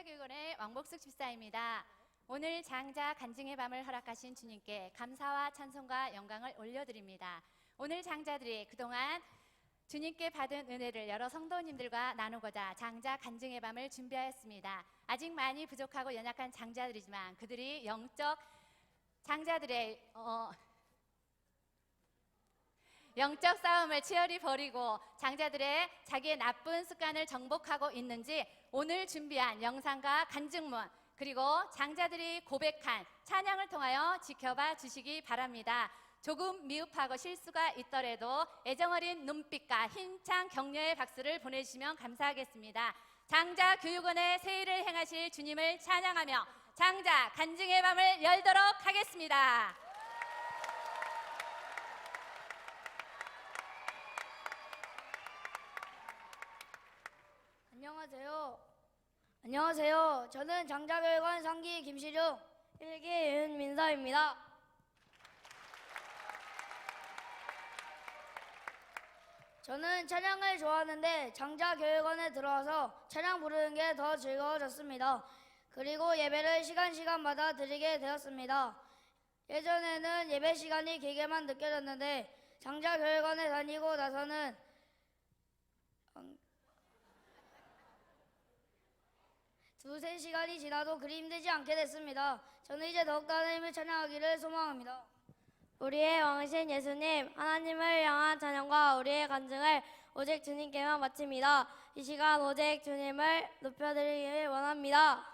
장자교육원의 왕복숙 집사입니다. 오늘 장자 간증의 밤을 허락하신 주님께 감사와 찬송과 영광을 올려드립니다. 오늘 장자들이 그동안 주님께 받은 은혜를 여러 성도님들과 나누고자 장자 간증의 밤을 준비하였습니다. 아직 많이 부족하고 연약한 장자들이지만 그들이 영적 장자들의 영적 싸움을 치열히 벌이고 장자들의 자기의 나쁜 습관을 정복하고 있는지 오늘 준비한 영상과 간증문 그리고 장자들이 고백한 찬양을 통하여 지켜봐 주시기 바랍니다. 조금 미흡하고 실수가 있더라도 애정어린 눈빛과 힘찬 격려의 박수를 보내주시면 감사하겠습니다. 장자 교육원의 새 일을 행하실 주님을 찬양하며 장자 간증의 밤을 열도록 하겠습니다. 안녕하세요. 저는 장자교육원 3기 김시중, 1기 윤민서입니다. 저는 찬양을 좋아하는데 장자교육원에 들어와서 찬양 부르는 게 더 즐거워졌습니다. 그리고 예배를 시간마다 드리게 되었습니다. 예전에는 예배 시간이 길게만 느껴졌는데 장자교육원에 다니고 나서는 두세 시간이 지나도 그리 힘들지 않게 됐습니다. 저는 이제 더욱더 하나님을 찬양하기를 소망합니다. 우리의 왕이신 예수님, 하나님을 향한 찬양과 우리의 간증을 오직 주님께만 바칩니다. 이 시간 오직 주님을 높여드리길 원합니다.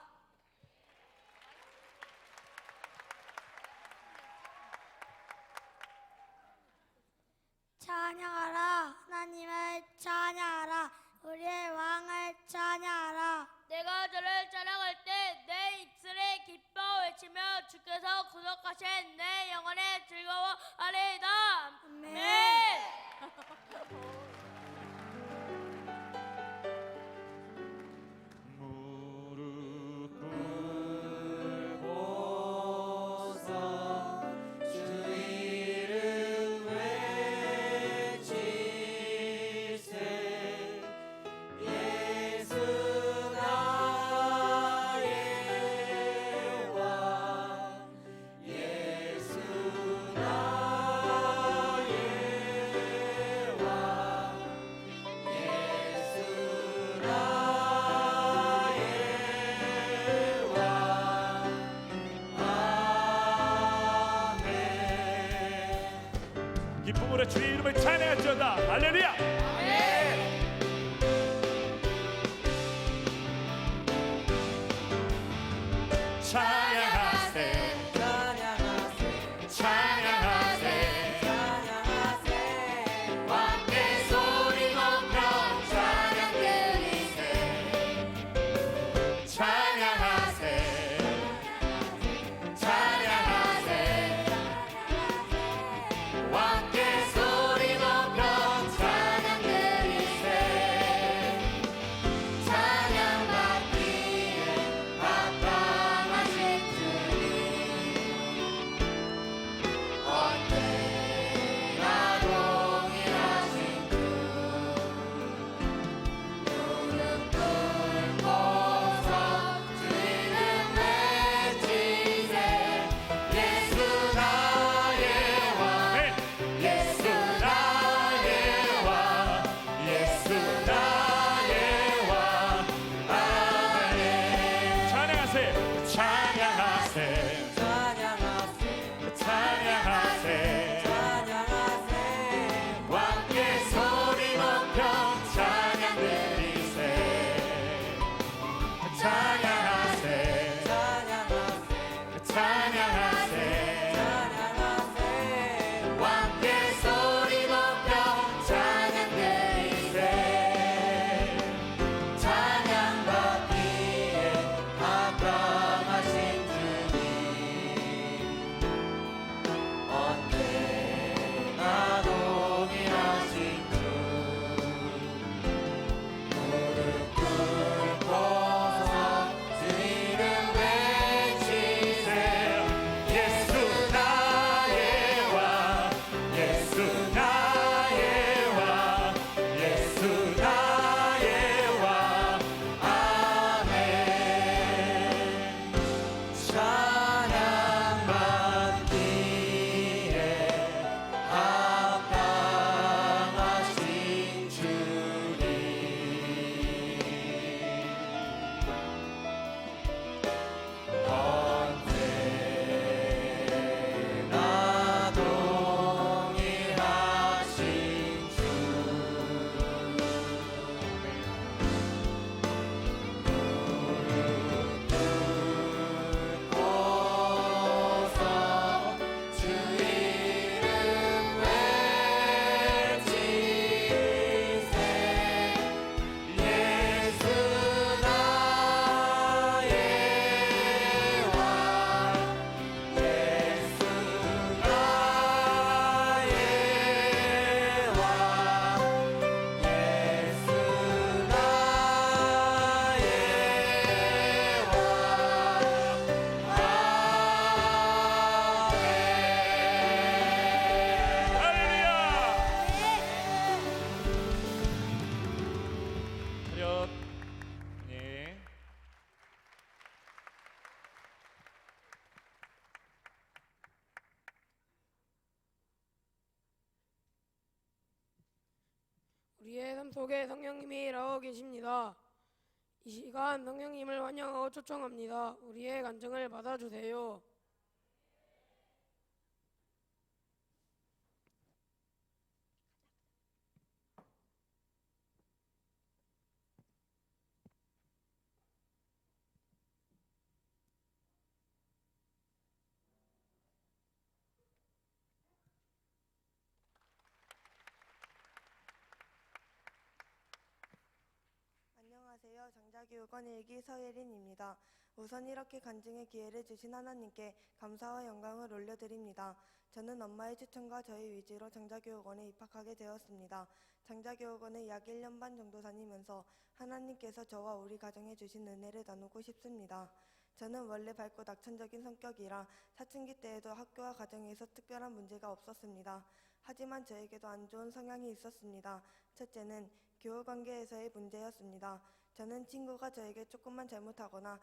찬양하라, 하나님을 찬양하라, 우리의 왕을 찬양하라. 내가 저를 찬양할 때 내 입술에 기뻐 외치며 주께서 구속하신 내 영혼에 즐거워하리이다. 아멘. 주 이름 외치세 우리의 삶 속에 성령님이 일하고 계십니다. 이 시간 성령님을 환영하고 초청합니다. 우리의 간증을 받아주세요. 안녕하세요. 장자교육원 일기 서예린입니다. 우선 이렇게 간증의 기회를 주신 하나님께 감사와 영광을 올려드립니다. 저는 엄마의 추천과 저의 위주로 장자교육원에 입학하게 되었습니다. 장자교육원에 약 1년 반 정도 다니면서 하나님께서 저와 우리 가정에 주신 은혜를 나누고 싶습니다. 저는 원래 밝고 낙천적인 성격이라 사춘기 때에도 학교와 가정에서 특별한 문제가 없었습니다. 하지만 저에게도 안 좋은 성향이 있었습니다. 첫째는 교우 관계에서의 문제였습니다. 저는 친구가 저에게 조금만 잘못하거나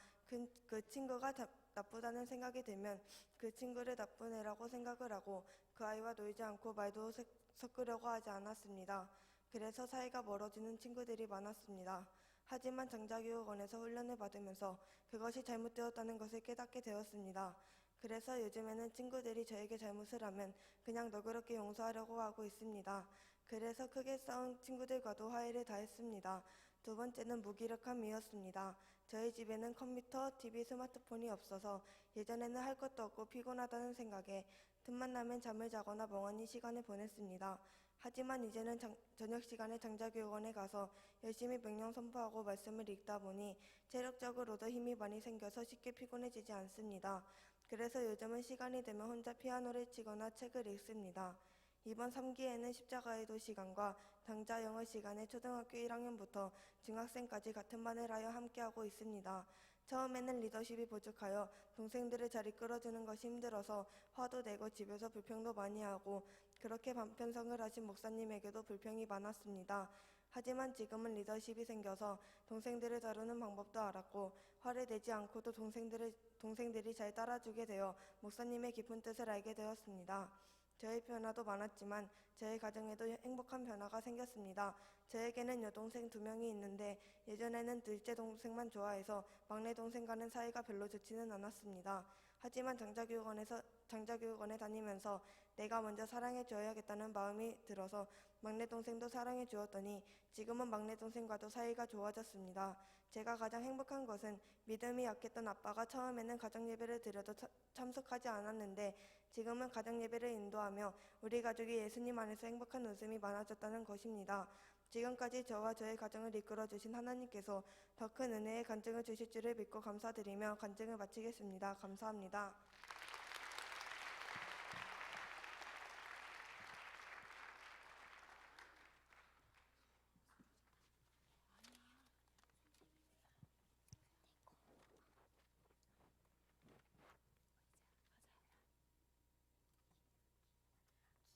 그 친구가 나쁘다는 생각이 들면 그 친구를 나쁜 애라고 생각을 하고 그 아이와 놀지 않고 말도 섞으려고 하지 않았습니다. 그래서 사이가 멀어지는 친구들이 많았습니다. 하지만 장자교육원에서 훈련을 받으면서 그것이 잘못되었다는 것을 깨닫게 되었습니다. 그래서 요즘에는 친구들이 저에게 잘못을 하면 그냥 너그럽게 용서하려고 하고 있습니다. 그래서 크게 싸운 친구들과도 화해를 다했습니다. 두 번째는 무기력함이었습니다. 저희 집에는 컴퓨터, TV, 스마트폰이 없어서 예전에는 할 것도 없고 피곤하다는 생각에 틈만 나면 잠을 자거나 멍하니 시간을 보냈습니다. 하지만 이제는 저녁 시간에 장자교육원에 가서 열심히 명령 선포하고 말씀을 읽다 보니 체력적으로도 힘이 많이 생겨서 쉽게 피곤해지지 않습니다. 그래서 요즘은 시간이 되면 혼자 피아노를 치거나 책을 읽습니다. 이번 3기에는 십자가의 도 시간과 당자 영어 시간에 초등학교 1학년부터 중학생까지 같은 반을 하여 함께하고 있습니다. 처음에는 리더십이 부족하여 동생들을 잘 이끌어주는 것이 힘들어서 화도 내고 집에서 불평도 많이 하고 그렇게 반편성을 하신 목사님에게도 불평이 많았습니다. 하지만 지금은 리더십이 생겨서 동생들을 다루는 방법도 알았고 화를 내지 않고도 동생들이 잘 따라주게 되어 목사님의 깊은 뜻을 알게 되었습니다. 저의 변화도 많았지만 저의 가정에도 행복한 변화가 생겼습니다. 저에게는 여동생 2명이 있는데 예전에는 둘째 동생만 좋아해서 막내 동생과는 사이가 별로 좋지는 않았습니다. 하지만 장자교육원에 다니면서 내가 먼저 사랑해 주어야겠다는 마음이 들어서 막내 동생도 사랑해 주었더니 지금은 막내 동생과도 사이가 좋아졌습니다. 제가 가장 행복한 것은 믿음이 약했던 아빠가 처음에는 가정예배를 드려도 참석하지 않았는데 지금은 가정예배를 인도하며 우리 가족이 예수님 안에서 행복한 웃음이 많아졌다는 것입니다. 지금까지 저와 저의 가정을 이끌어주신 하나님께서 더 큰 은혜의 간증을 주실 줄을 믿고 감사드리며 간증을 마치겠습니다. 감사합니다.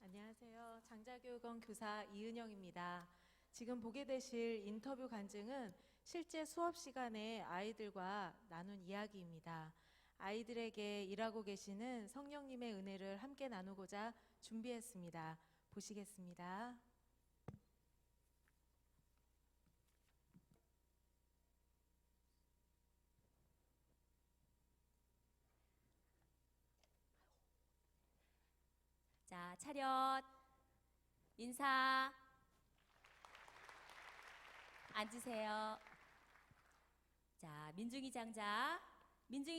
안녕하세요. 장자교육원 교사 이은영입니다. 지금 보게 되실 인터뷰 간증은 실제 수업 시간에 아이들과 나눈 이야기입니다. 아이들에게 일하고 계시는 성령님의 은혜를 함께 나누고자 준비했습니다. 보시겠습니다. 자, 차렷, 인사, 앉으세요. 자, 민중이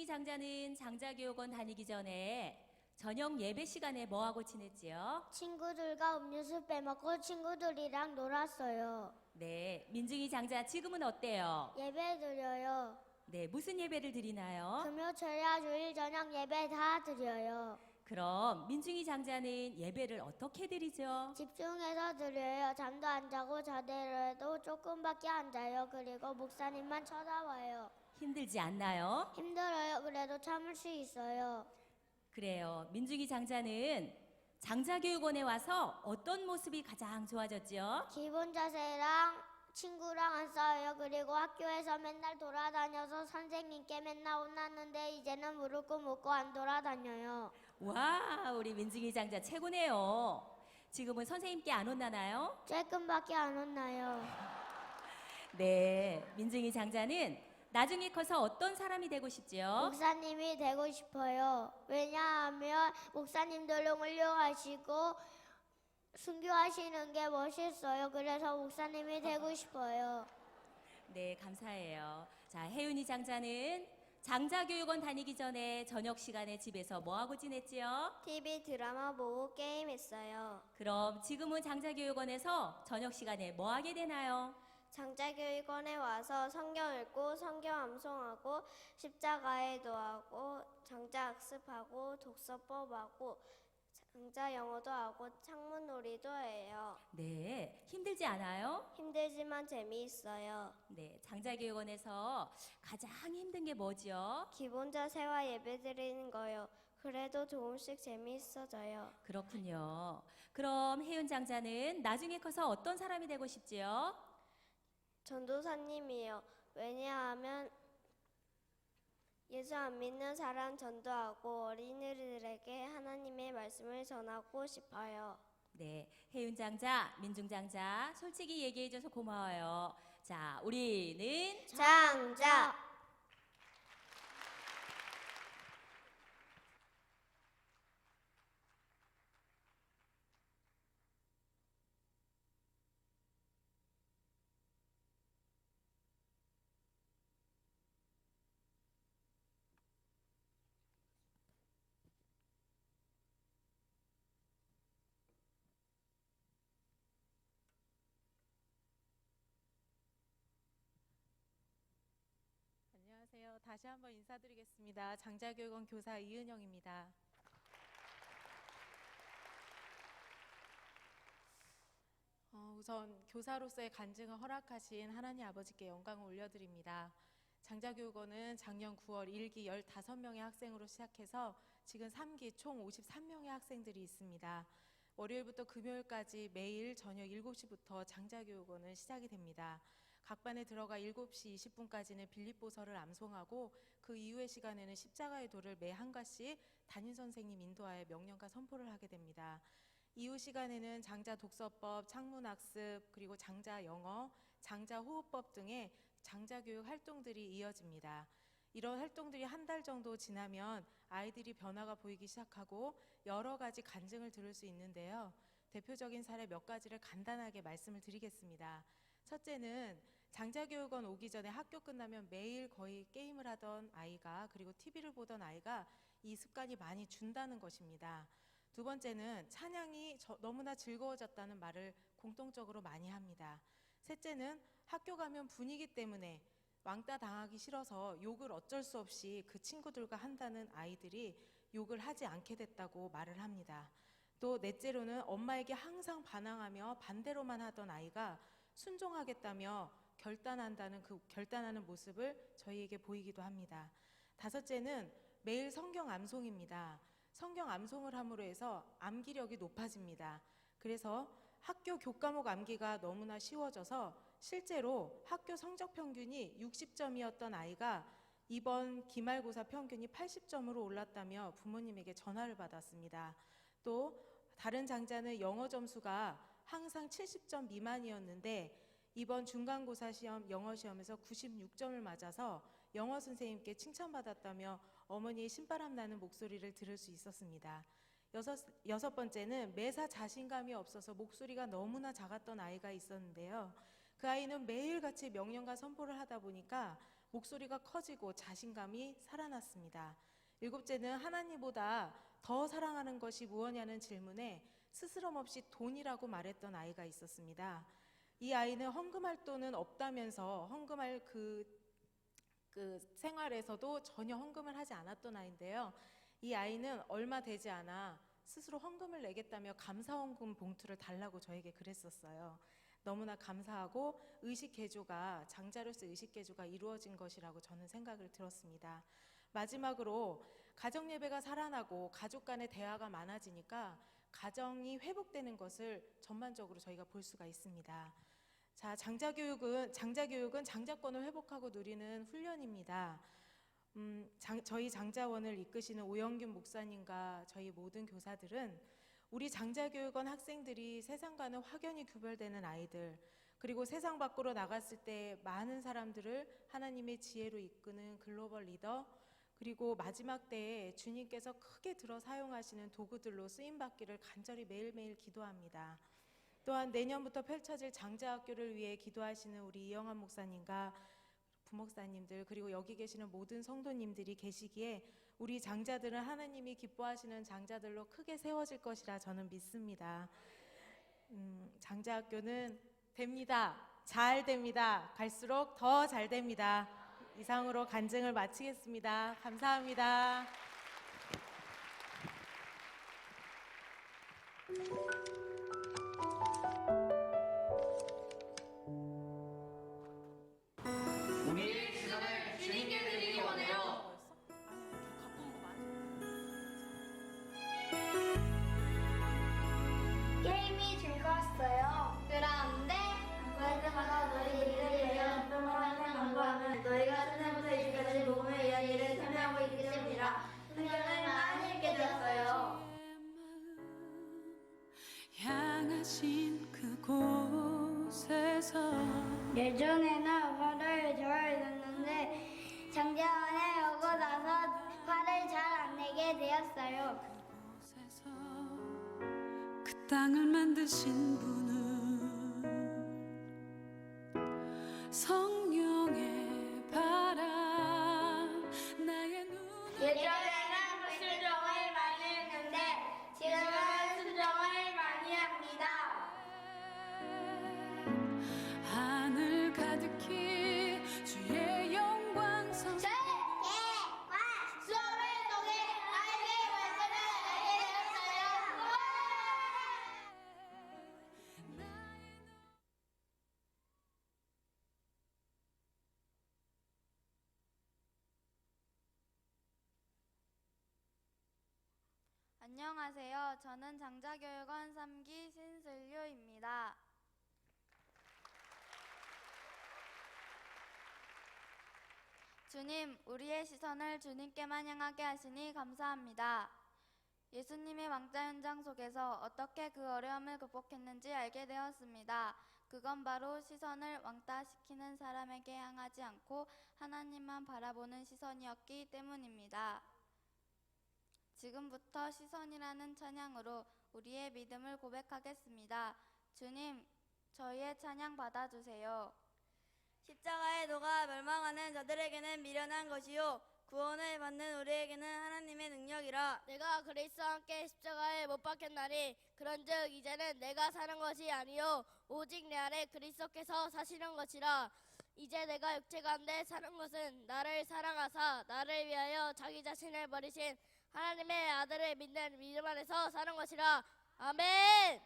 장자는 장자교육원 다니기 전에 저녁 예배 시간에 뭐하고 지냈지요? 친구들과 음료수 빼먹고 친구들이랑 놀았어요. 네, 민중이 장자 지금은 어때요? 예배 드려요. 네, 무슨 예배를 드리나요? 금요, 철야, 주일, 저녁 예배 다 드려요. 그럼 민중이 장자는 예배를 어떻게 드리죠? 집중해서 드려요. 잠도 안 자고 자더라도 조금밖에 안 자요. 그리고 목사님만 쳐다봐요. 힘들지 않나요? 힘들어요. 그래도 참을 수 있어요. 그래요. 민중이 장자는 장자교육원에 와서 어떤 모습이 가장 좋아졌죠? 기본 자세랑 친구랑 안 싸워요. 그리고 학교에서 맨날 돌아다녀서 선생님께 맨날 혼났는데 이제는 무릎 꿇고 안 돌아다녀요. 와, 우리 민중이 장자 최고네요. 지금은 선생님께 안 혼나나요? 조금밖에 안 혼나요. 네, 민중이 장자는 나중에 커서 어떤 사람이 되고 싶지요? 목사님이 되고 싶어요. 왜냐하면 목사님들은 훌륭하시고 순교하시는 게 멋있어요. 그래서 목사님이 되고 싶어요. 네, 감사해요. 자, 혜윤이 장자는 장자교육원 다니기 전에 저녁 시간에 집에서 뭐하고 지냈지요? TV 드라마 보고 게임했어요. 그럼 지금은 장자교육원에서 저녁 시간에 뭐 하게 되나요? 장자교육원에 와서 성경 읽고 성경 암송하고 십자가에 도하고 장자 학습하고 독서법하고 장자 영어도 하고 창문놀이도 해요. 네, 힘들지 않아요? 힘들지만 재미있어요. 네, 장자교육원에서 가장 힘든 게 뭐지요? 기본 자세와 예배 드리는 거요. 그래도 조금씩 재미있어져요. 그렇군요. 그럼 혜윤 장자는 나중에 커서 어떤 사람이 되고 싶지요? 전도사님이요. 왜냐하면 예수 안 믿는 사람 전도하고 어린이들에게 하나님의 말씀을 전하고 싶어요. 네, 혜윤 장자, 민중 장자, 솔직히 얘기해줘서 고마워요. 자, 우리는 장자. 안녕하세요. 다시 한번 인사드리겠습니다. 장자교육원 교사 이은영입니다. 우선 교사로서의 간증을 허락하신 하나님 아버지께 영광을 올려드립니다. 장자교육원은 작년 9월 1기 15명의 학생으로 시작해서 지금 3기 총 53명의 학생들이 있습니다. 월요일부터 금요일까지 매일 저녁 7시부터 장자교육원은 시작이 됩니다. 각 반에 들어가 7시 20분까지는 빌립보서를 암송하고 그 이후의 시간에는 십자가의 도를 매 한 가씩 담임 선생님 인도하에 명령과 선포를 하게 됩니다. 이후 시간에는 장자 독서법, 창문학습, 그리고 장자 영어, 장자 호흡법 등의 장자교육 활동들이 이어집니다. 이런 활동들이 한 달 정도 지나면 아이들이 변화가 보이기 시작하고 여러 가지 간증을 들을 수 있는데요. 대표적인 사례 몇 가지를 간단하게 말씀을 드리겠습니다. 첫째는 장자교육원 오기 전에 학교 끝나면 매일 거의 게임을 하던 아이가, 그리고 TV를 보던 아이가 이 습관이 많이 준다는 것입니다. 두 번째는 찬양이 너무나 즐거워졌다는 말을 공통적으로 많이 합니다. 셋째는 학교 가면 분위기 때문에 왕따 당하기 싫어서 욕을 어쩔 수 없이 그 친구들과 한다는 아이들이 욕을 하지 않게 됐다고 말을 합니다. 또 넷째로는 엄마에게 항상 반항하며 반대로만 하던 아이가 순종하겠다며 결단하는 모습을 저희에게 보이기도 합니다. 다섯째는 매일 성경 암송입니다. 성경 암송을 함으로 해서 암기력이 높아집니다. 그래서 학교 교과목 암기가 너무나 쉬워져서 실제로 학교 성적 평균이 60점이었던 아이가 이번 기말고사 평균이 80점으로 올랐다며 부모님에게 전화를 받았습니다. 또 다른 장자는 영어 점수가 항상 70점 미만이었는데 이번 중간고사 시험 영어 시험에서 96점을 맞아서 영어 선생님께 칭찬받았다며 어머니의 신바람 나는 목소리를 들을 수 있었습니다. 여섯 번째는 매사 자신감이 없어서 목소리가 너무나 작았던 아이가 있었는데요. 그 아이는 매일같이 명령과 선포를 하다 보니까 목소리가 커지고 자신감이 살아났습니다. 일곱째는 하나님보다 더 사랑하는 것이 무엇냐는 질문에 스스럼 없이 돈이라고 말했던 아이가 있었습니다. 이 아이는 헌금할 돈은 없다면서 헌금할 그 생활에서도 전혀 헌금을 하지 않았던 아이인데요. 이 아이는 얼마 되지 않아 스스로 헌금을 내겠다며 감사헌금 봉투를 달라고 저에게 그랬었어요. 너무나 감사하고 장자로서 의식개조가 이루어진 것이라고 저는 생각을 들었습니다. 마지막으로 가정예배가 살아나고 가족 간의 대화가 많아지니까 가정이 회복되는 것을 전반적으로 저희가 볼 수가 있습니다. 자, 장자교육은 장자권을 회복하고 누리는 훈련입니다. 저희 장자원을 이끄시는 오영균 목사님과 저희 모든 교사들은 우리 장자교육원 학생들이 세상과는 확연히 구별되는 아이들, 그리고 세상 밖으로 나갔을 때 많은 사람들을 하나님의 지혜로 이끄는 글로벌 리더, 그리고 마지막 때에 주님께서 크게 들어 사용하시는 도구들로 쓰임받기를 간절히 매일매일 기도합니다. 또한 내년부터 펼쳐질 장자학교를 위해 기도하시는 우리 이영환 목사님과 부목사님들, 그리고 여기 계시는 모든 성도님들이 계시기에 우리 장자들은 하나님이 기뻐하시는 장자들로 크게 세워질 것이라 저는 믿습니다. 장자학교는 됩니다. 잘 됩니다. 갈수록 더 잘 됩니다. 이상으로 간증을 마치겠습니다. 감사합니다. 우리의 시선을 주님께 드리기 원해요. 게임이 즐거웠어요. 그런데 그때마다 너희들이 위하여 평범한 강구하면 너희가 천년부터 이제까지 복음을 위한 일을 참여하고 있기 때문이라. 성경을 많이 읽게 되었어요. 향하신 그곳에서 예전에는 화를 잘 냈는데 장자원에 오고 나서 화를 잘 안 내게 되었어요. 그곳에서 그 땅을 만드신 분은 성령의 바람 나의 눈을 예전에는 불순종을 많이 했는데 지금은 순종을 많이 합니다. 하늘 가득히 주의 영광 성 수업을 통해 하나님의 말씀을 알게 되었어요. 안녕하세요. 저는 장자교육원 3기 신슬유입니다. 주님, 우리의 시선을 주님께만 향하게 하시니 감사합니다. 예수님의 왕자 현장 속에서 어떻게 그 어려움을 극복했는지 알게 되었습니다. 그건 바로 시선을 왕따시키는 사람에게 향하지 않고 하나님만 바라보는 시선이었기 때문입니다. 지금부터 시선이라는 찬양으로 우리의 믿음을 고백하겠습니다. 주님, 저희의 찬양 받아주세요. 십자가에 녹아 멸망하는 자들에게는 미련한 것이요 구원을 받는 우리에게는 하나님의 능력이라. 내가 그리스도와 함께 십자가에 못 박혔나니 그런즉 이제는 내가 사는 것이 아니요 오직 내 안에 그리스도께서 사시는 것이라. 이제 내가 육체 가운데 사는 것은 나를 사랑하사 나를 위하여 자기 자신을 버리신 하나님의 아들을 믿는 믿음 안에서 사는 것이라. 아멘.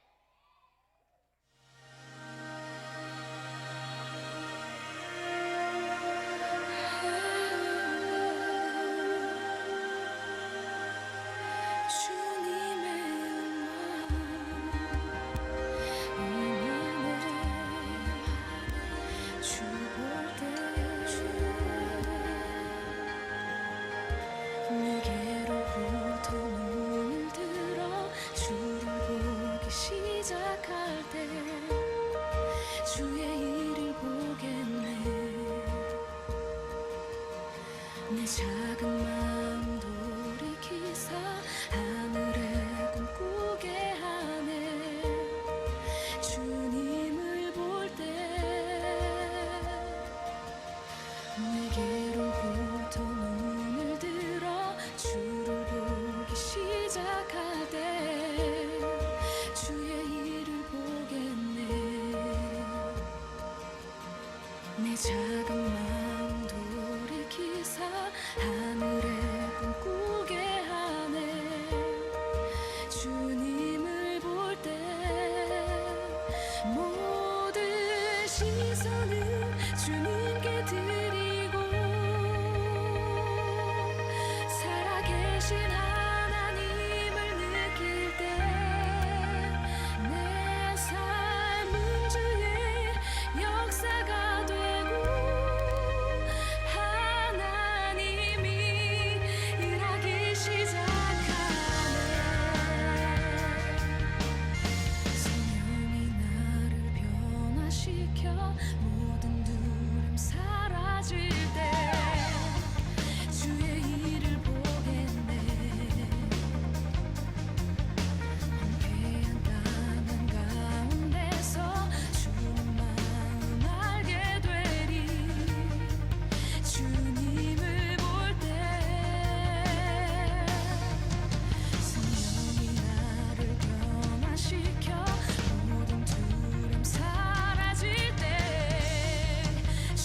내게로부터 눈을 들어 주를 보기 시작할 때 주의 일을 보겠네. 내 작은 마음 돌이키사 하늘에 꿈꾸게 하네. 주님을 볼 때 내게로부터 눈을 들어 주를 보기 시작할 때 주의 일을 보겠네. 내 작은 마음 돌이키사 하늘에 꿈꾸게 하네. 주님을 볼 때 모든 시선은 주님께 드리고 살아계신 하나님을 느낄 때 내 삶은 주의 역사가 되고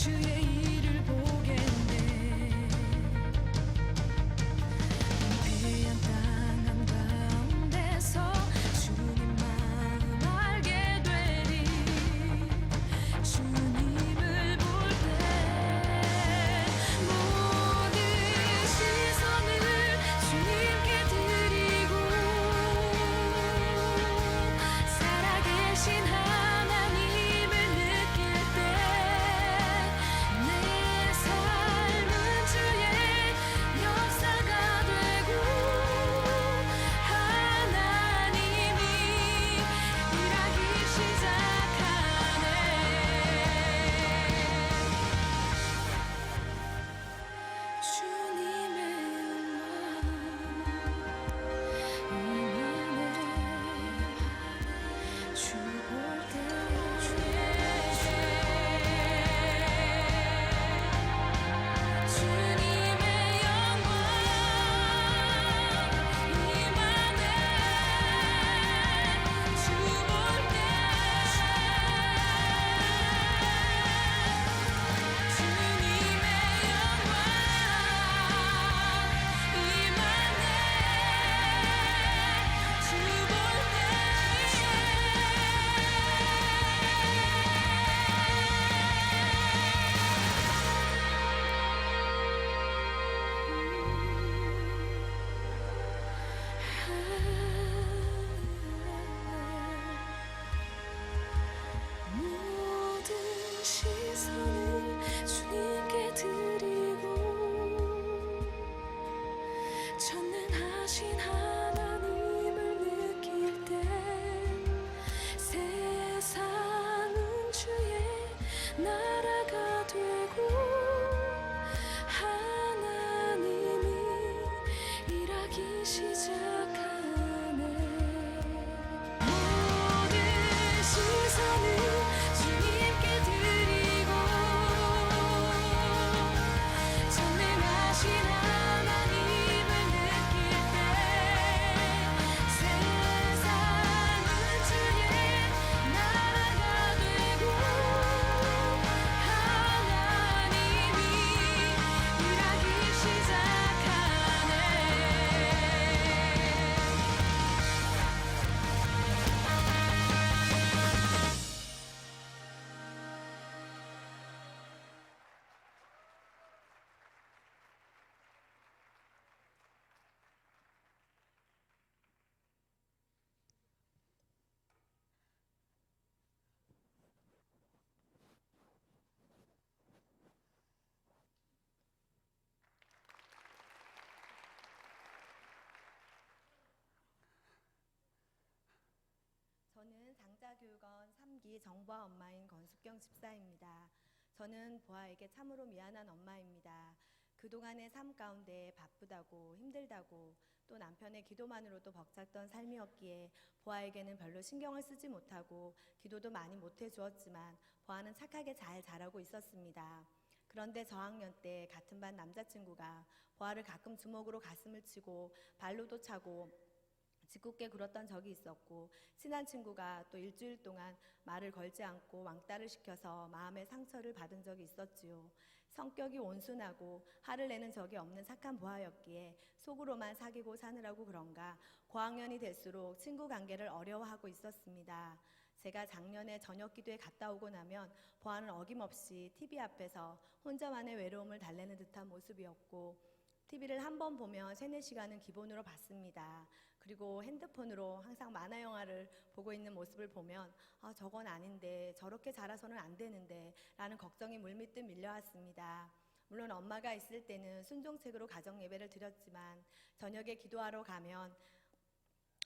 주의 일을 보겠네. 위대한 땅 한가운데서 주님 마음 알게 되리. 주님을 볼 때 모든 시선을 주님께 드리고 살아계신 하나님을 느낄 때 내 삶은 주의 역사가 되고 하나님이 일하기 시작하네. 주님의 영광 주볼 때 주님의 영광 임하네. 주볼 때 주님의 영광 임하네. 주볼 모든 시선을 주님께 드리고 전능하신 하나님을 느낄 때 세상은 주의 나라가 되고 하나님이 일하기 시작하네. 모든 시선을 주님께 드리고 전능하신 하나님을 느낄 때 세상은 주의 나라가 되고 하나님이 일하기 시작하네. 저는 장자교육원 3기 정보아 엄마인 권숙경 집사입니다. 저는 보아에게 참으로 미안한 엄마입니다. 그동안의 삶 가운데 바쁘다고 힘들다고 또 남편의 기도만으로도 벅찼던 삶이었기에 보아에게는 별로 신경을 쓰지 못하고 기도도 많이 못해 주었지만 보아는 착하게 잘 자라고 있었습니다. 그런데 저학년 때 같은 반 남자친구가 보아를 가끔 주먹으로 가슴을 치고 발로도 차고 짓궂게 굴었던 적이 있었고 친한 친구가 또 일주일 동안 말을 걸지 않고 왕따를 시켜서 마음의 상처를 받은 적이 있었지요. 성격이 온순하고 화를 내는 적이 없는 착한 보아였기에 속으로만 사귀고 사느라고 그런가 고학년이 될수록 친구 관계를 어려워하고 있었습니다. 제가 작년에 저녁 기도에 갔다 오고 나면 보아는 어김없이 TV 앞에서 혼자만의 외로움을 달래는 듯한 모습이었고 TV를 한 번 보면 3-4시간은 기본으로 봤습니다. 그리고 핸드폰으로 항상 만화 영화를 보고 있는 모습을 보면 저건 아닌데 저렇게 자라서는 안 되는데 라는 걱정이 물밀듯 밀려왔습니다. 물론 엄마가 있을 때는 순종책으로 가정 예배를 드렸지만 저녁에 기도하러 가면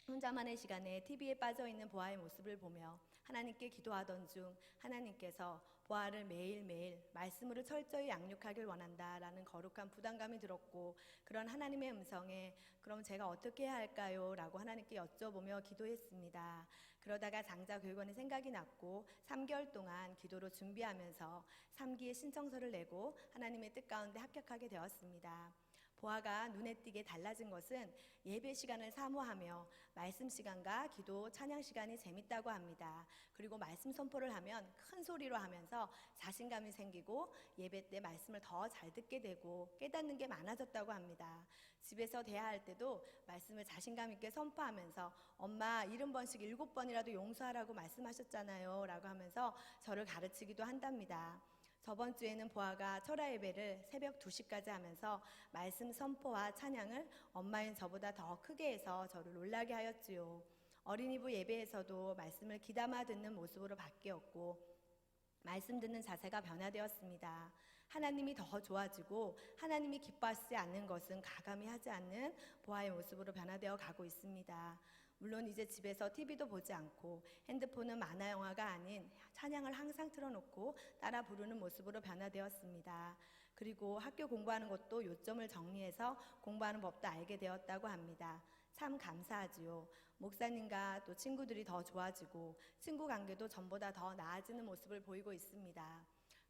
혼자만의 시간에 TV에 빠져있는 보아의 모습을 보며 하나님께 기도하던 중 하나님께서 보아를 매일매일 말씀으로 철저히 양육하길 원한다라는 거룩한 부담감이 들었고 그런 하나님의 음성에 그럼 제가 어떻게 해야 할까요? 라고 하나님께 여쭤보며 기도했습니다. 그러다가 장자교육원이 생각이 났고 3개월 동안 기도로 준비하면서 3기의 신청서를 내고 하나님의 뜻 가운데 합격하게 되었습니다. 보아가 눈에 띄게 달라진 것은 예배 시간을 사모하며 말씀 시간과 기도, 찬양 시간이 재밌다고 합니다. 그리고 말씀 선포를 하면 큰 소리로 하면서 자신감이 생기고 예배 때 말씀을 더 잘 듣게 되고 깨닫는 게 많아졌다고 합니다. 집에서 대화할 때도 말씀을 자신감 있게 선포하면서 엄마 70번씩 7번이라도 용서하라고 말씀하셨잖아요 라고 하면서 저를 가르치기도 한답니다. 저번 주에는 보아가 철야 예배를 새벽 2시까지 하면서 말씀 선포와 찬양을 엄마인 저보다 더 크게 해서 저를 놀라게 하였지요. 어린이부 예배에서도 말씀을 귀담아 듣는 모습으로 바뀌었고 말씀 듣는 자세가 변화되었습니다. 하나님이 더 좋아지고 하나님이 기뻐하시지 않는 것은 가감히 하지 않는 보아의 모습으로 변화되어 가고 있습니다. 물론 이제 집에서 TV도 보지 않고 핸드폰은 만화 영화가 아닌 찬양을 항상 틀어놓고 따라 부르는 모습으로 변화되었습니다. 그리고 학교 공부하는 것도 요점을 정리해서 공부하는 법도 알게 되었다고 합니다. 참 감사하지요. 목사님과 또 친구들이 더 좋아지고 친구 관계도 전보다 더 나아지는 모습을 보이고 있습니다.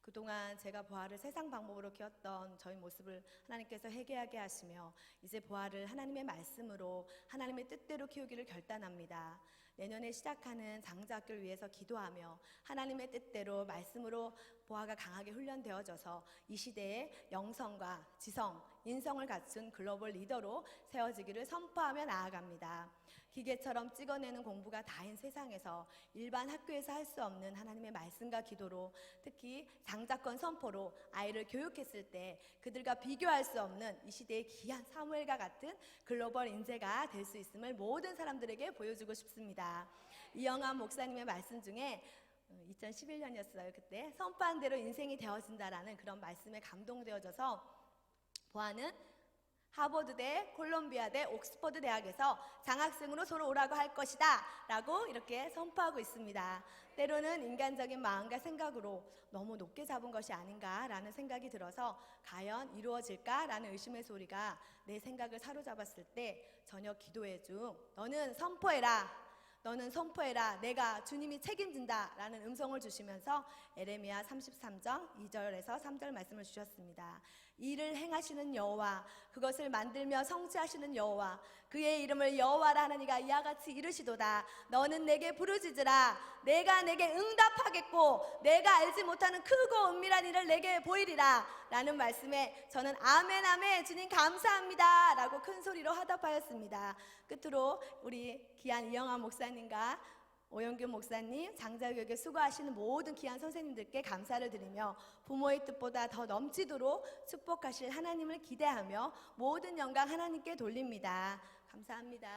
그동안 제가 보아를 세상 방법으로 키웠던 저희 모습을 하나님께서 회개하게 하시며 이제 보아를 하나님의 말씀으로 하나님의 뜻대로 키우기를 결단합니다. 내년에 시작하는 장자학교를 위해서 기도하며 하나님의 뜻대로 말씀으로 보아가 강하게 훈련되어져서 이 시대에 영성과 지성, 인성을 갖춘 글로벌 리더로 세워지기를 선포하며 나아갑니다. 기계처럼 찍어내는 공부가 다인 세상에서 일반 학교에서 할 수 없는 하나님의 말씀과 기도로 특히 장자권 선포로 아이를 교육했을 때 그들과 비교할 수 없는 이 시대의 귀한 사무엘과 같은 글로벌 인재가 될 수 있음을 모든 사람들에게 보여주고 싶습니다. 이영환 목사님의 말씀 중에 2011년이었어요. 그때 선포한 대로 인생이 되어진다라는 그런 말씀에 감동되어져서 보아는 하버드대, 콜롬비아대, 옥스퍼드 대학에서 장학생으로 서로 오라고 할 것이다 라고 이렇게 선포하고 있습니다. 때로는 인간적인 마음과 생각으로 너무 높게 잡은 것이 아닌가라는 생각이 들어서 과연 이루어질까라는 의심의 소리가 내 생각을 사로잡았을 때 저녁 기도회 중 너는 선포해라. 너는 선포해라. 내가 주님이 책임진다 라는 음성을 주시면서 에레미야 33장 2절에서 3절 말씀을 주셨습니다. 이를 행하시는 여호와 그것을 만들며 성취하시는 여호와 그의 이름을 여호와라 하나니가 이와 같이 이르시도다. 너는 내게 부르짖으라. 내가 내게 응답하겠고 내가 알지 못하는 크고 은밀한 일을 내게 보이리라 라는 말씀에 저는 아멘 아멘 주님 감사합니다 라고 큰 소리로 화답하였습니다. 끝으로 우리 귀한 이영환 목사님과 오영균 목사님, 장자교육에 수고하시는 모든 귀한 선생님들께 감사를 드리며 부모의 뜻보다 더 넘치도록 축복하실 하나님을 기대하며 모든 영광 하나님께 돌립니다. 감사합니다.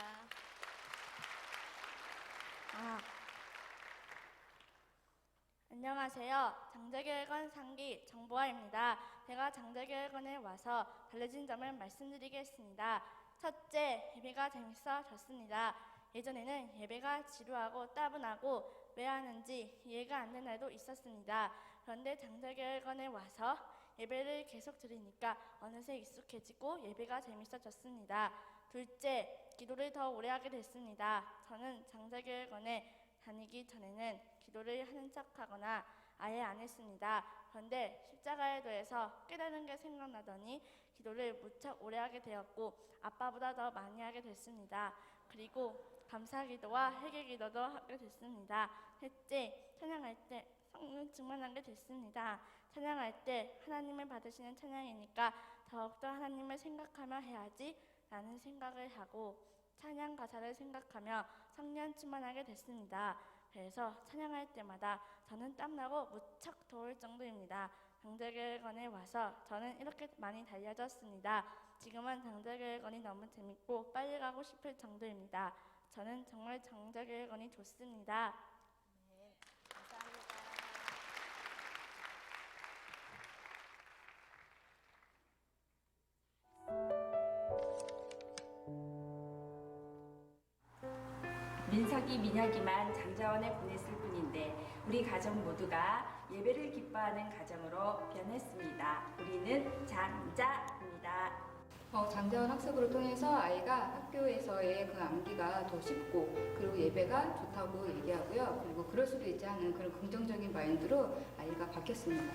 안녕하세요. 장자교육원 3기 정보아입니다. 제가 장자교육원에 와서 달라진 점을 말씀드리겠습니다. 첫째, 예배가 재밌어졌습니다. 예전에는 예배가 지루하고 따분하고 왜 하는지 이해가 안 되는 날도 있었습니다. 그런데 장자교육원에 와서 예배를 계속 드리니까 어느새 익숙해지고 예배가 재밌어졌습니다. 둘째, 기도를 더 오래 하게 됐습니다. 저는 장자교육원에 다니기 전에는 기도를 하는 척하거나 아예 안 했습니다. 그런데 십자가에 대해서 깨달은 게 생각나더니 기도를 무척 오래 하게 되었고 아빠보다 더 많이 하게 됐습니다. 그리고 감사기도와 회개기도도 하게 됐습니다. 셋째, 찬양할 때 성령 충만하게 됐습니다. 찬양할 때 하나님을 받으시는 찬양이니까 더욱더 하나님을 생각하며 해야지 라는 생각을 하고 찬양 가사를 생각하며 성령 충만하게 됐습니다. 그래서 찬양할 때마다 저는 땀나고 무척 더울 정도입니다. 장자교육원에 와서 저는 이렇게 많이 달려졌습니다. 지금은 장자교육원이 너무 재밌고 빨리 가고 싶을 정도입니다. 저는 정말 장자교육원이 좋습니다. 네, 감사합니다. 민석이 민혁이만 장자원에 보냈을 뿐인데 우리 가정 모두가 예배를 기뻐하는 가정으로 변했습니다. 우리는 장자입니다. 장자원 학습을 통해서 아이가 학교에서의 그 암기가 더 쉽고 그리고 예배가 좋다고 얘기하고요. 그리고 그럴 수도 있지 않은 그런 긍정적인 마인드로 아이가 바뀌었습니다.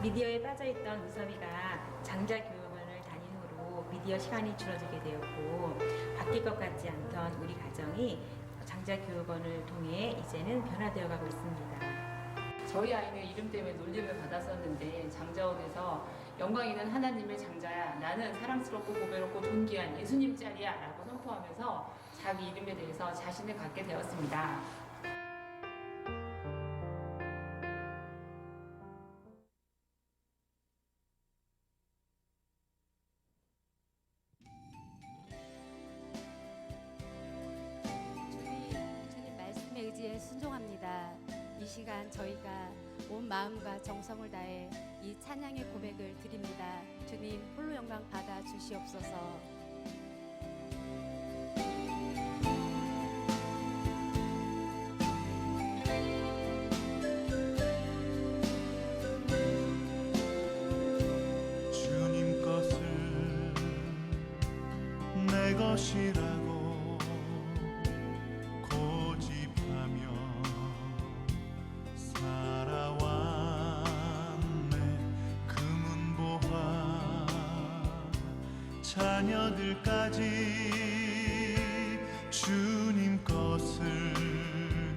미디어에 빠져있던 우섭이가 장자교육원을 다닌 후로 미디어 시간이 줄어들게 되었고 바뀔 것 같지 않던 우리 가정이 장자교육원을 통해 이제는 변화되어 가고 있습니다. 저희 아이는 이름 때문에 놀림을 받았었는데 장자원에서 영광 있는 하나님의 장자야, 나는 사랑스럽고 보배롭고 존귀한 예수님 짤이야 라고 선포하면서 자기 이름에 대해서 자신을 갖게 되었습니다. 주님 말씀에 의지해 순종합니다. 이 시간 저희가 온 마음과 정성을 다해 이 찬양의 고백을 드립니다. 주님 홀로 영광 받아 주시옵소서. 주님 것을 내 것이라고 고집하며 살아왔네. 금은보화 자녀들까지 주님 것을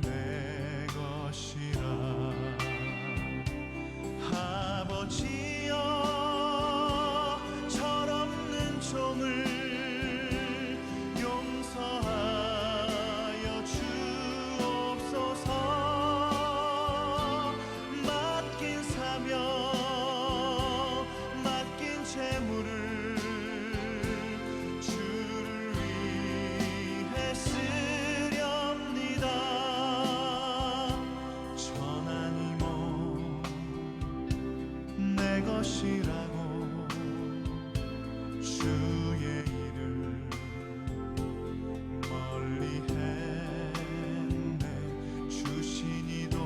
내 것이라. 아버지여 철없는 종을 용서하여 주옵소서. 맡긴 사명 맡긴 재물을 주를 위해 쓰렵니다. 전한 이모 내 것이라고 주의 일을 멀리 했네. 주신 이도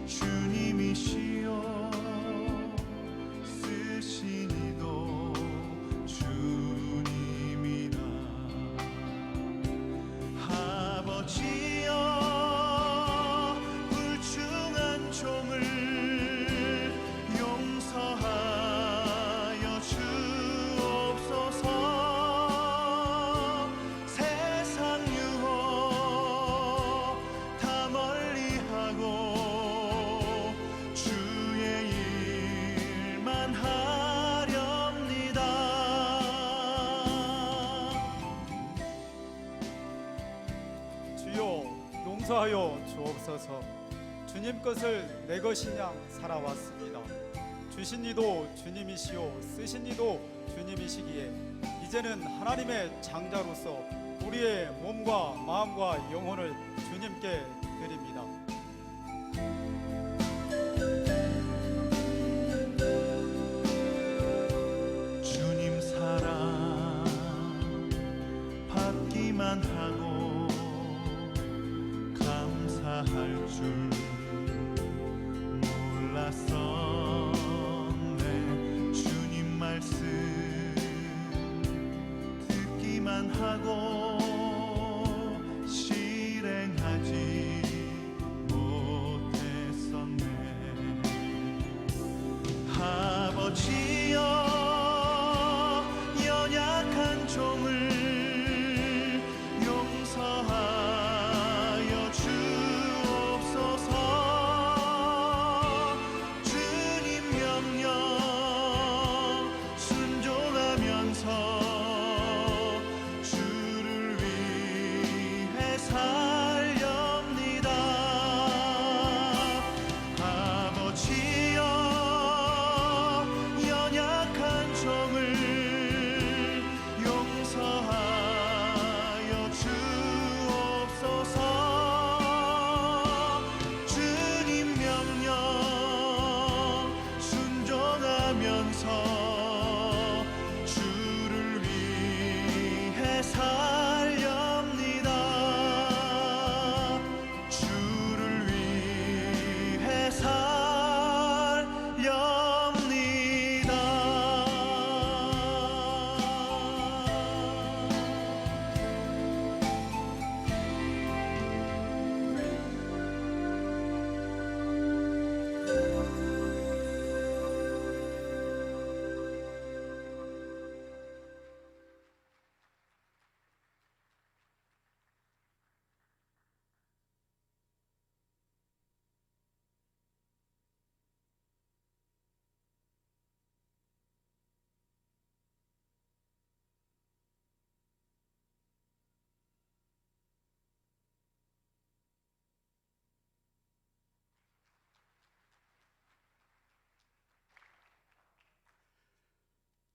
주님이시요 쓰신 이도 주님이라. 아버지여 불충한 종을 용서하여 주옵소서. 세상 유혹 다 멀리하고 주의 일만 하렵니다. 주여 용서하여 주옵소서. 주님 것을 내 것이냐 살아왔습니다. 주신 이도 주님이시요 쓰신 이도 주님이시기에 이제는 하나님의 장자로서 우리의 몸과 마음과 영혼을 주님께 드립니다. 주님 사랑 받기만 하고 감사할 줄 몰랐었네. 주님 말씀 듣기만 하고 실행하지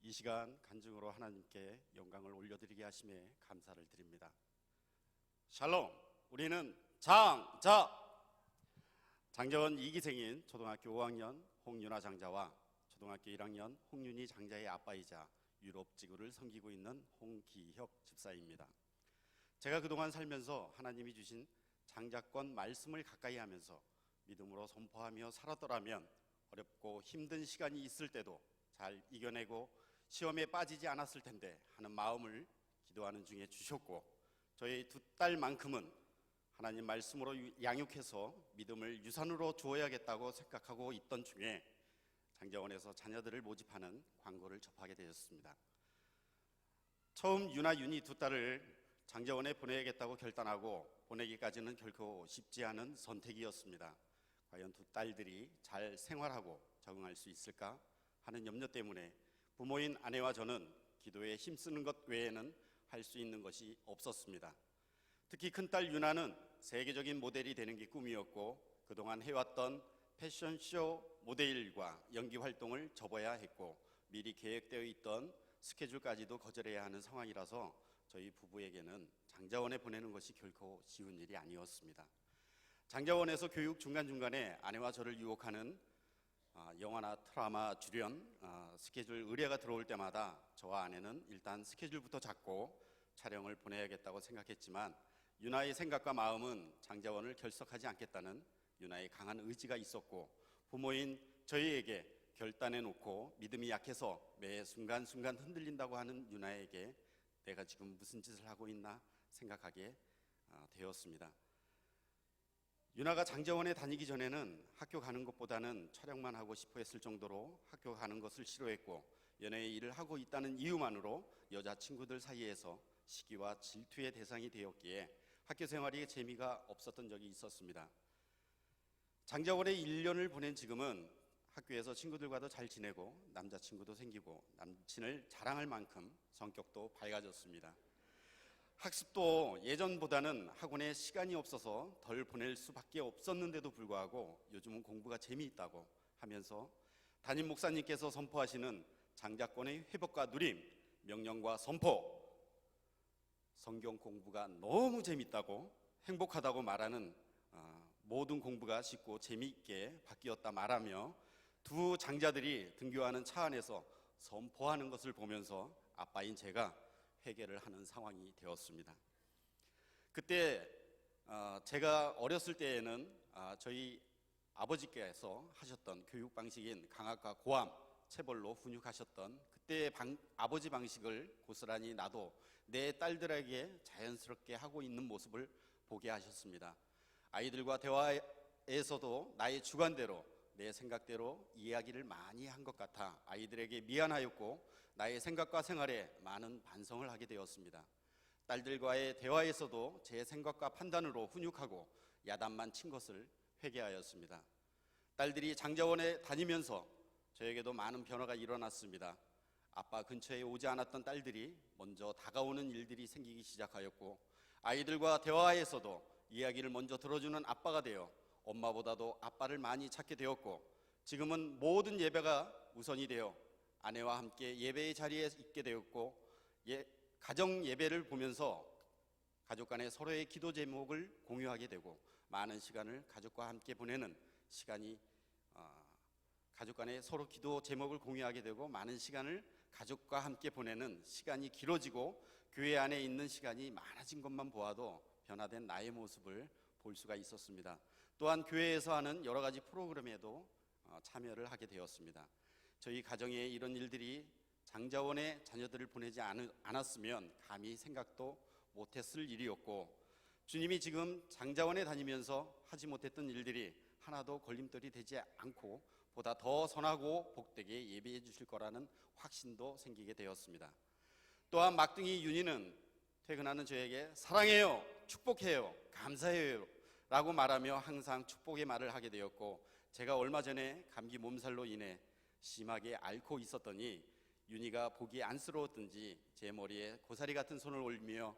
이 시간 간증으로 하나님께 영광을 올려드리게 하심에 감사를 드립니다. 샬롬, 우리는 장자원 2기생인 초등학교 5학년 홍윤아 장자와 초등학교 1학년 홍윤희 장자의 아빠이자 유럽 지구를 섬기고 있는 홍기혁 집사입니다. 제가 그동안 살면서 하나님이 주신 장자권 말씀을 가까이 하면서 믿음으로 선포하며 살았더라면 어렵고 힘든 시간이 있을 때도 잘 이겨내고 시험에 빠지지 않았을 텐데 하는 마음을 기도하는 중에 주셨고, 저희 두 딸만큼은 하나님 말씀으로 양육해서 믿음을 유산으로 주어야겠다고 생각하고 있던 중에 장자원에서 자녀들을 모집하는 광고를 접하게 되었습니다. 처음 유나, 윤희 두 딸을 장자원에 보내야겠다고 결단하고 보내기까지는 결코 쉽지 않은 선택이었습니다. 과연 두 딸들이 잘 생활하고 적응할 수 있을까 하는 염려 때문에 부모인 아내와 저는 기도에 힘쓰는 것 외에는 할 수 있는 것이 없었습니다. 특히 큰딸 유나는 세계적인 모델이 되는 게 꿈이었고 그동안 해왔던 패션쇼 모델과 연기 활동을 접어야 했고 미리 계획되어 있던 스케줄까지도 거절해야 하는 상황이라서 저희 부부에게는 장자원에 보내는 것이 결코 쉬운 일이 아니었습니다. 장자원에서 교육 중간중간에 아내와 저를 유혹하는 영화나 드라마 출연 스케줄 의뢰가 들어올 때마다 저와 아내는 일단 스케줄부터 잡고 촬영을 보내야겠다고 생각했지만 유나의 생각과 마음은 장자원을 결석하지 않겠다는 유나의 강한 의지가 있었고 부모인 저희에게 결단해 놓고 믿음이 약해서 매 순간순간 흔들린다고 하는 유나에게 내가 지금 무슨 짓을 하고 있나 생각하게 되었습니다. 유나가 장자원에 다니기 전에는 학교 가는 것보다는 촬영만 하고 싶어 했을 정도로 학교 가는 것을 싫어했고 연예의 일을 하고 있다는 이유만으로 여자친구들 사이에서 시기와 질투의 대상이 되었기에 학교 생활이 재미가 없었던 적이 있었습니다. 장자원에 1년을 보낸 지금은 학교에서 친구들과도 잘 지내고 남자친구도 생기고 남친을 자랑할 만큼 성격도 밝아졌습니다. 학습도 예전보다는 학원에 시간이 없어서 덜 보낼 수밖에 없었는데도 불구하고 요즘은 공부가 재미있다고 하면서 담임 목사님께서 선포하시는 장자권의 회복과 누림, 명령과 선포, 성경 공부가 너무 재밌다고 행복하다고 말하는 모든 공부가 쉽고 재미있게 바뀌었다 말하며 두 장자들이 등교하는 차 안에서 선포하는 것을 보면서 아빠인 제가 회개를 하는 상황이 되었습니다. 그때 제가 어렸을 때에는 저희 아버지께서 하셨던 교육 방식인 강압과 고함, 체벌로 훈육하셨던 그때의 아버지 방식을 고스란히 나도 내 딸들에게 자연스럽게 하고 있는 모습을 보게 하셨습니다. 아이들과 대화에서도 나의 주관대로 내 생각대로 이야기를 많이 한 것 같아 아이들에게 미안하였고 나의 생각과 생활에 많은 반성을 하게 되었습니다. 딸들과의 대화에서도 제 생각과 판단으로 훈육하고 야단만 친 것을 회개하였습니다. 딸들이 장자원에 다니면서 저에게도 많은 변화가 일어났습니다. 아빠 근처에 오지 않았던 딸들이 먼저 다가오는 일들이 생기기 시작하였고 아이들과 대화에서도 이야기를 먼저 들어주는 아빠가 되어 엄마보다도 아빠를 많이 찾게 되었고 지금은 모든 예배가 우선이 되어 아내와 함께 예배의 자리에 있게 되었고 가정 예배를 보면서 가족 간의 서로의 기도 제목을 공유하게 되고 많은 시간을 가족과 함께 보내는 시간이 가족 간의 서로 기도 제목을 공유하게 되고 많은 시간을 가족과 함께 보내는 시간이 길어지고 교회 안에 있는 시간이 많아진 것만 보아도 변화된 나의 모습을 볼 수가 있었습니다. 또한 교회에서 하는 여러 가지 프로그램에도 참여를 하게 되었습니다. 저희 가정에 이런 일들이 장자원에 자녀들을 보내지 않았으면 감히 생각도 못했을 일이었고 주님이 지금 장자원에 다니면서 하지 못했던 일들이 하나도 걸림돌이 되지 않고 보다 더 선하고 복되게 예비해 주실 거라는 확신도 생기게 되었습니다. 또한 막둥이 윤희는 퇴근하는 저에게 사랑해요, 축복해요, 감사해요 라고 말하며 항상 축복의 말을 하게 되었고 제가 얼마 전에 감기 몸살로 인해 심하게 앓고 있었더니 윤희가 보기 안쓰러웠든지 제 머리에 고사리 같은 손을 올리며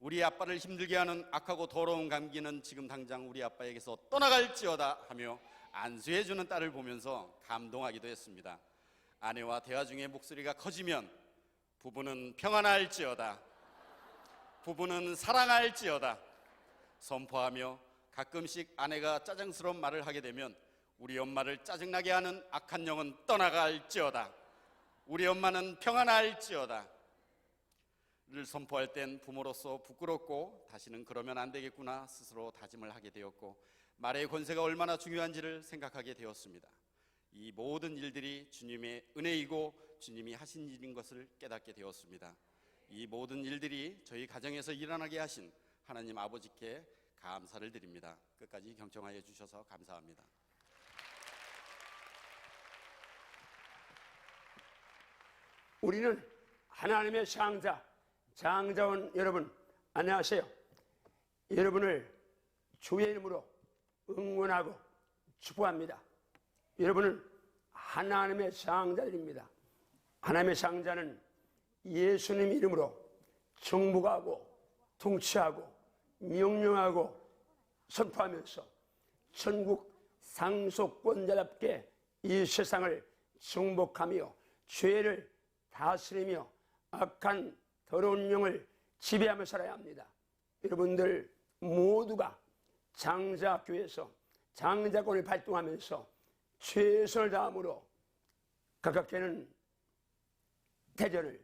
우리 아빠를 힘들게 하는 악하고 더러운 감기는 지금 당장 우리 아빠에게서 떠나갈지어다 하며 안수해주는 딸을 보면서 감동하기도 했습니다. 아내와 대화 중에 목소리가 커지면 부부는 평안할지어다, 부부는 사랑할지어다 선포하며 가끔씩 아내가 짜증스러운 말을 하게 되면 우리 엄마를 짜증나게 하는 악한 영은 떠나갈지어다, 우리 엄마는 평안할지어다 를 선포할 땐 부모로서 부끄럽고 다시는 그러면 안 되겠구나 스스로 다짐을 하게 되었고, 말의 권세가 얼마나 중요한지를 생각하게 되었습니다. 이 모든 일들이 주님의 은혜이고 주님이 하신 일인 것을 깨닫게 되었습니다. 이 모든 일들이 저희 가정에서 일어나게 하신 하나님 아버지께 감사를 드립니다. 끝까지 경청하여 주셔서 감사합니다. 우리는 하나님의 장자원 여러분, 안녕하세요. 여러분을 주의 이름으로 응원하고 축복합니다. 여러분은 하나님의 장자들입니다. 하나님의 장자는 예수님 이름으로 정복하고 통치하고 명령하고 선포하면서 천국 상속권자답게 이 세상을 정복하며 죄를 다스리며 악한 더러운 영을 지배하며 살아야 합니다. 여러분들 모두가 장자교회에서 장자권을 발동하면서 최선을 다함으로 가깝게는 대전을,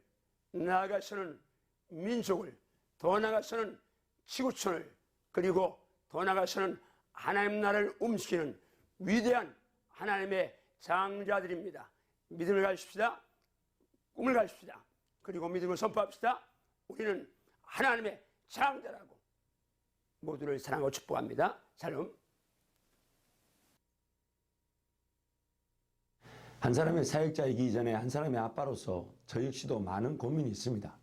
나아가서는 민족을, 더 나아가서는 지구촌을, 그리고 더 나아가서는 하나님 나라를 움직이는 위대한 하나님의 장자들입니다. 믿음을 가집시다. 꿈을 가집시다. 그리고 믿음을 선포합시다. 우리는 하나님의 장자라고 모두를 사랑하고 축복합니다. 샬롬. 한 사람의 사역자이기 전에 한 사람의 아빠로서 저 역시도 많은 고민이 있습니다.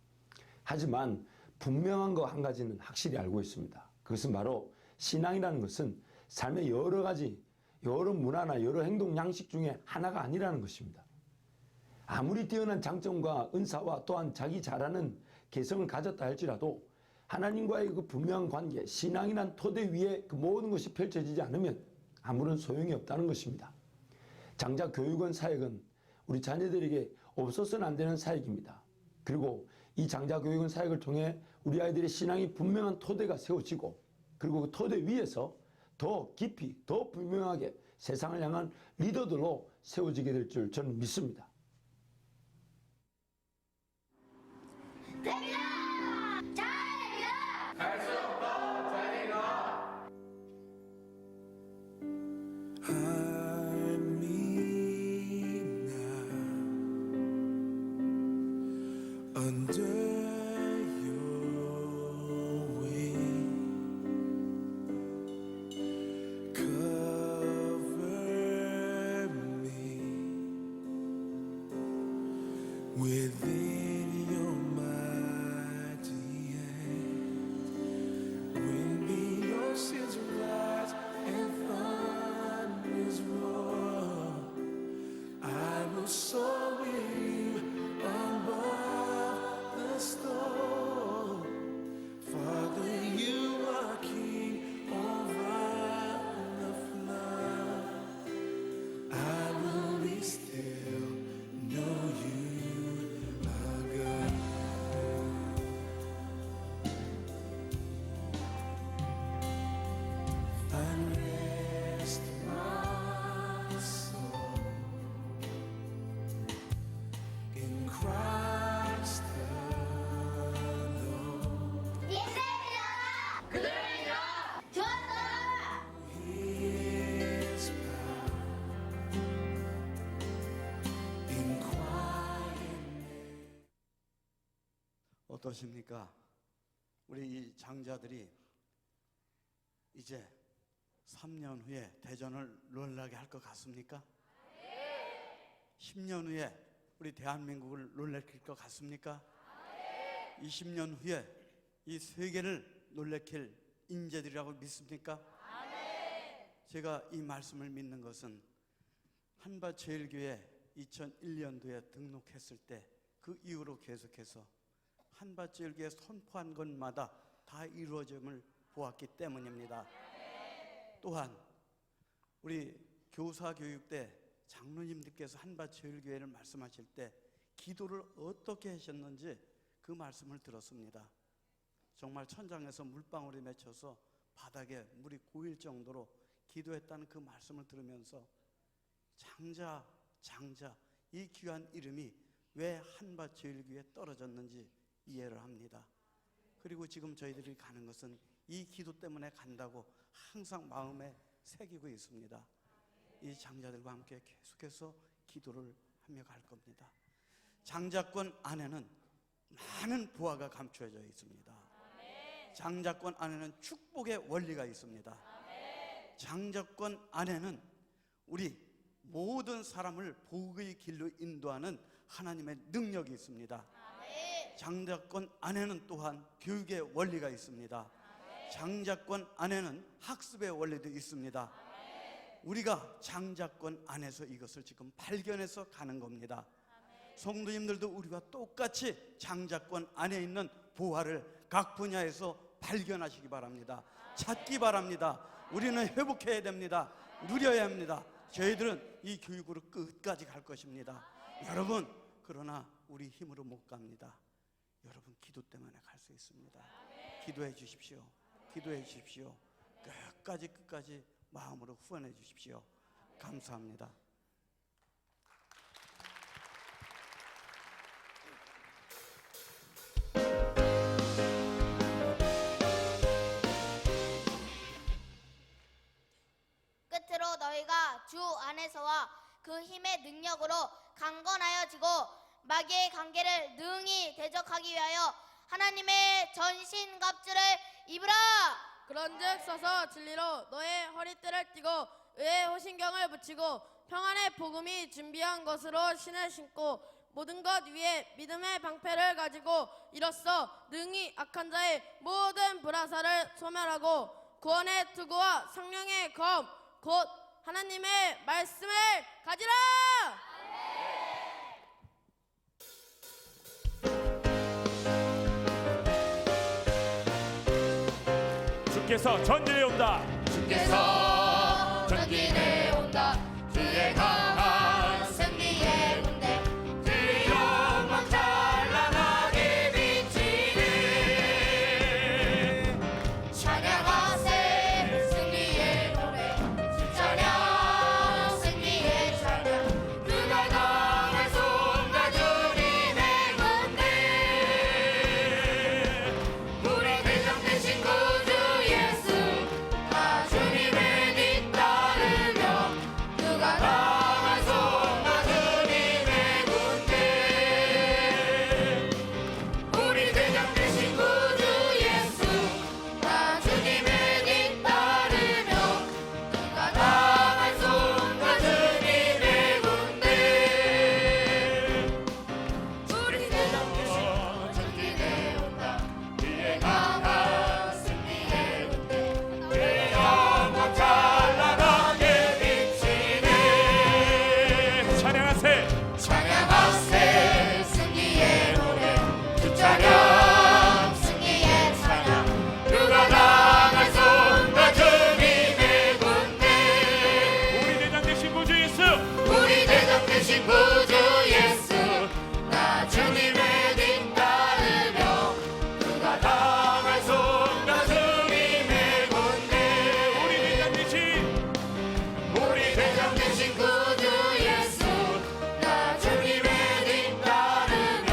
하지만 분명한 거 한 가지는 확실히 알고 있습니다. 그것은 바로 신앙이라는 것은 삶의 여러 가지, 여러 문화나 여러 행동 양식 중에 하나가 아니라는 것입니다. 아무리 뛰어난 장점과 은사와 또한 자기 잘하는 개성을 가졌다 할지라도 하나님과의 그 분명한 관계, 신앙이란 토대 위에 그 모든 것이 펼쳐지지 않으면 아무런 소용이 없다는 것입니다. 장자교육원 사역은 우리 자녀들에게 없어서는 안 되는 사역입니다. 그리고 이 장자교육원 사역을 통해 우리 아이들의 신앙이 분명한 토대가 세워지고, 그리고 그 토대 위에서 더 깊이, 더 분명하게 세상을 향한 리더들로 세워지게 될 줄 저는 믿습니다. Within your mighty hand, bring me your sins rise and thunders roar. I will soar with you above the storm. Father, you are king over the flood. I will be still, know you. 어떠십니까? 우리 이 장자들이 이제 3년 후에 대전을 놀라게 할 것 같습니까? 10년 후에 우리 대한민국을 놀래킬 것 같습니까? 20년 후에 이 세계를 놀래킬 인재들이라고 믿습니까? 제가 이 말씀을 믿는 것은 한밭제일교회 2001년도에 등록했을 때 그 이후로 계속해서 한밭제일교회 선포한 것마다 다 이루어짐을 보았기 때문입니다. 또한 우리 교사 교육 때 장로님들께서 한밭제일교회를 말씀하실 때 기도를 어떻게 하셨는지 그 말씀을 들었습니다. 정말 천장에서 물방울이 맺혀서 바닥에 물이 고일 정도로 기도했다는 그 말씀을 들으면서 장자 이 귀한 이름이 왜 한밭제일교회에 떨어졌는지 이해를 합니다. 그리고 지금 저희들이 가는 것은 이 기도 때문에 간다고 항상 마음에 새기고 있습니다. 이 장자들과 함께 계속해서 기도를 하며 갈 겁니다. 장자권 안에는 많은 보화가 감추어져 있습니다. 장자권 안에는 축복의 원리가 있습니다. 장자권 안에는 우리 모든 사람을 복의 길로 인도하는 하나님의 능력이 있습니다. 장자권 안에는 또한 교육의 원리가 있습니다. 장자권 안에는 학습의 원리도 있습니다. 우리가 장자권 안에서 이것을 지금 발견해서 가는 겁니다. 성도님들도 우리와 똑같이 장자권 안에 있는 보화를 각 분야에서 발견하시기 바랍니다. 찾기 바랍니다. 우리는 회복해야 됩니다. 누려야 합니다. 저희들은 이 교육으로 끝까지 갈 것입니다. 여러분, 그러나 우리 힘으로 못 갑니다. 여러분 기도 때문에 갈 수 있습니다. 기도해 주십시오. 기도해 주십시오. 끝까지 마음으로 후원해 주십시오. 감사합니다. 끝으로 너희가 주 안에서와 그 힘의 능력으로 강건하여지고 마귀의 관계를 능히 대적하기 위하여 하나님의 전신갑주를 입으라. 그런즉 서서 진리로 너의 허리띠를 띠고 의의 호신경을 붙이고 평안의 복음이 준비한 것으로 신을 신고 모든 것 위에 믿음의 방패를 가지고 이로써 능히 악한 자의 모든 불화살을 소멸하고 구원의 투구와 성령의 검 곧 하나님의 말씀을 가지라. 주께서 전진해 온다. 주께서 전진해 온다. 주의 강한 승리의 군대 주의 영광 찬란하게 비치네. 찬양하세 승리의 노래 찬양 승리의 찬양 그가 당할 순간 주님의 군대 우리 대장 되신 구주 예수 다 주님의 뒤따르며 그가 당할 순간 주님의 군대 우리 대장 되신 구주 예수 다 주님의 뒤따르며 그가 당할 순간 주님의 군대 우리 대장 되신 전진해 온다. 그의 강한 승리의 군대 그의 영광 찬란하게 비치네. 찬양하세 승리의 노래 주 찬양 승리의 찬양 그가 당할 순간 주님의 군대 우리 대장 되신 구주 예수. 우리 대장 되신 구주 예수 나 주님의 뒤따르며 그가 당할 순간 주님의 군대 우리 대장 되신 구주 예수 나 주님의 뒤따르며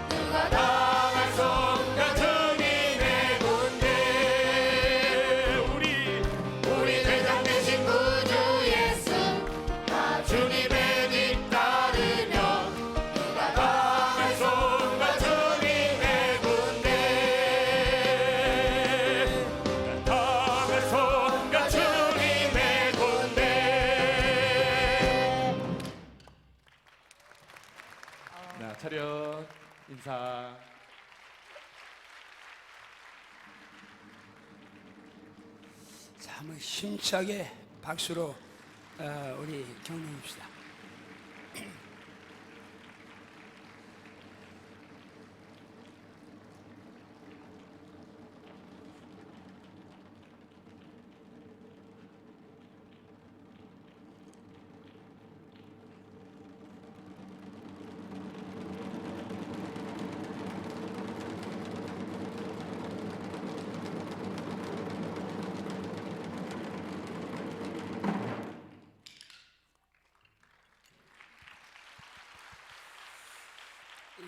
그가 당할 순간 주님의 군대 우리 대장 되신 구주 예수 나 주님의 뒤따르며 그가 당할 순간 주님의 군대 당할 순간 주님의 군대 자, 차렷 인사. 자, 한번 힘차게 박수로 우리 격려합시다.